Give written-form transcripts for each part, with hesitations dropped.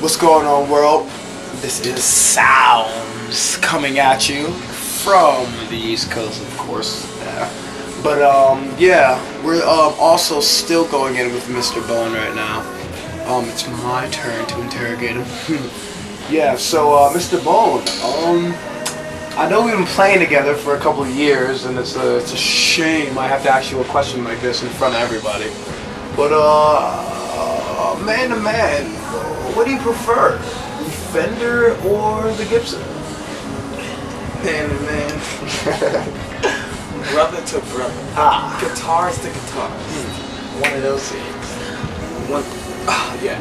What's going on, world? This is Sounds coming at you from the East Coast, of course. But yeah, we're also still going in with Mr. Bone right now. It's my turn to interrogate him. Yeah, so Mr. Bone, I know we've been playing together for a couple of years, and it's a shame I have to ask you a question like this in front of everybody. But man to man, what do you prefer, the Fender or the Gibson? Man to man, brother to brother, guitars to guitars. One of those things. Yeah.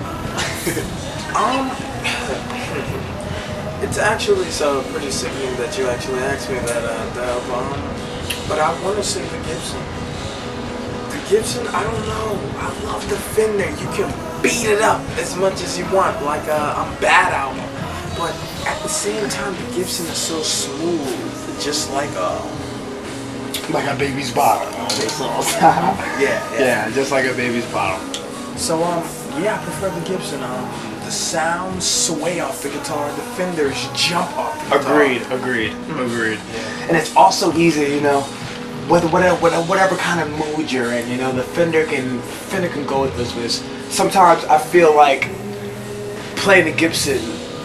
It's actually so pretty sickening that you actually asked me that, but I want to say the Gibson. The Gibson, I don't know. I love the Fender. You can beat it up as much as you want, like I'm bad out. But at the same time, the Gibson is so smooth, just like a baby's bottom. Yeah, just like a baby's bottom. So yeah, I prefer the Gibson. The sounds sway off the guitar, the Fenders jump off the guitar. Agreed. Yeah. And it's also easy, you know, whatever kind of mood you're in, you know, the Fender can go with this. But sometimes I feel like playing the Gibson,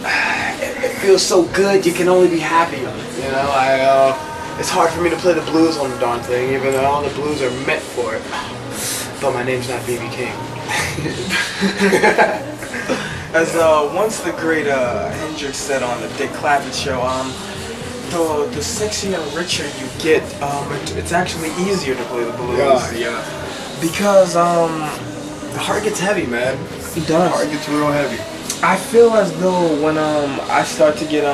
it feels so good. You can only be happy on it, you know. It's hard for me to play the blues on the darn thing, even though all the blues are meant for it. But my name's not B.B. King. As once the great Hendrix said on the Dick Clavett show, the sexier and richer you get, it's actually easier to play the blues. Yeah. Because the heart gets heavy, man. It does. The heart gets real heavy. I feel as though when I start to get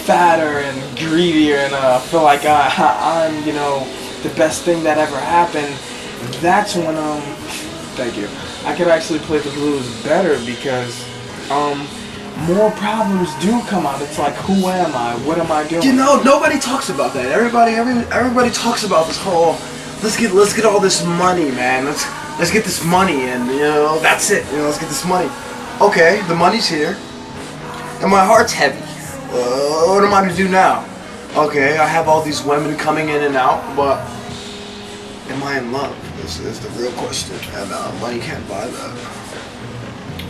fatter and greedier, and feel like I'm the best thing that ever happened, that's when thank you, I could actually play the blues better, because more problems do come out. It's like, who am I? What am I doing? You know, nobody talks about that. Everybody talks about this whole let's get all this money, man. Let's get this money, and you know, that's it. You know, let's get this money. Okay, the money's here, and my heart's heavy. What am I to do now? Okay, I have all these women coming in and out, but am I in love? This is the real question, and money can't buy that.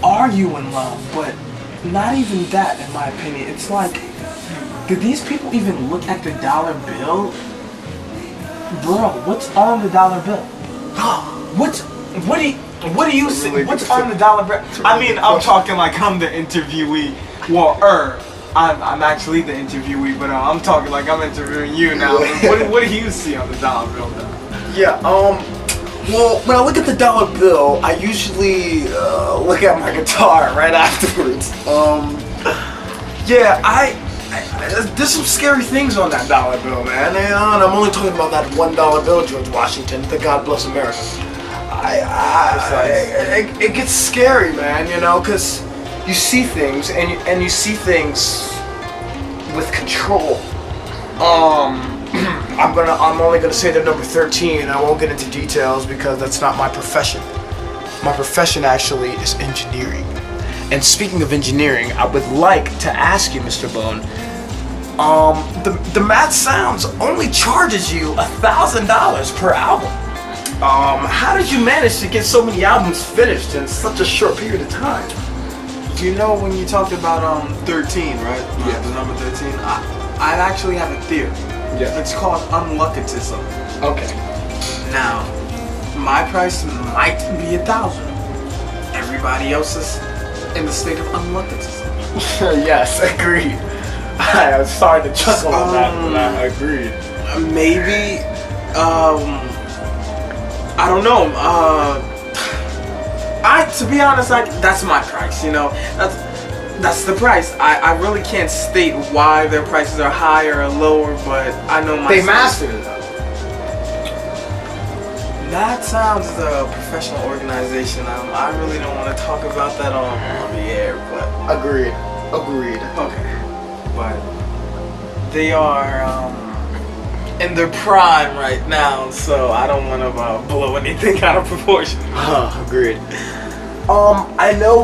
Are you in love? But not even that, in my opinion. It's like, do these people even look at the dollar bill? Bro, what's on the dollar bill? What do you see? What's on the dollar bill? I mean, I'm talking like I'm the interviewee. Well, I'm actually the interviewee, but I'm talking like I'm interviewing you now. What do you see on the dollar bill, though? Yeah, well, when I look at the dollar bill, I usually look at my guitar right afterwards. Yeah, there's some scary things on that dollar bill, man. And I'm only talking about that $1 bill, George Washington. The God bless America. It gets scary, man. You know, because you see things, and you see things with control. I'm only gonna say the number 13. I won't get into details because that's not my profession. My profession actually is engineering. And speaking of engineering, I would like to ask you, Mr. Bone, the Mad Saundz only charges you $1,000 per album. How did you manage to get so many albums finished in such a short period of time? You know, when you talked about 13, right? Yeah. The number 13. I actually have a theory. Yeah. It's called unluckitism. Okay. Now, my price might be $1,000. Everybody else is in the state of unluckitism. Yes, agreed. I was starting to chuckle on that. Agreed. Maybe, I don't know. To be honest, that's my price. You know, that's the price. I really can't state why their prices are higher or lower, but I know my. They mastered it though. Mad Saundz is a professional organization. I really don't want to talk about that on the air, but agreed. Okay, but they are in their prime right now, so I don't want to blow anything out of proportion. Agreed. I know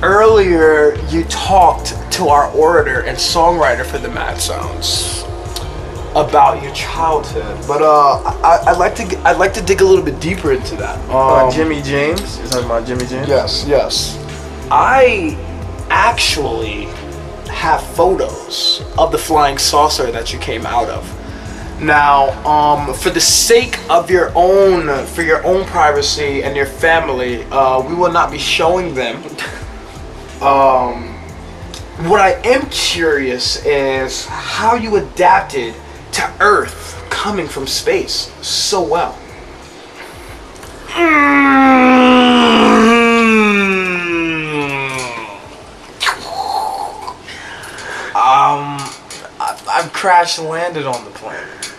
earlier you talked to our orator and songwriter for the Mad Saundz about your childhood, but I'd like to dig a little bit deeper into that. Jimmy James? You're talking about Jimmy James? Yes. I actually have photos of the flying saucer that you came out of. Now, for the sake of your own privacy and your family, we will not be showing them. What I am curious is how you adapted to Earth coming from space so well. I've crash landed on the planet.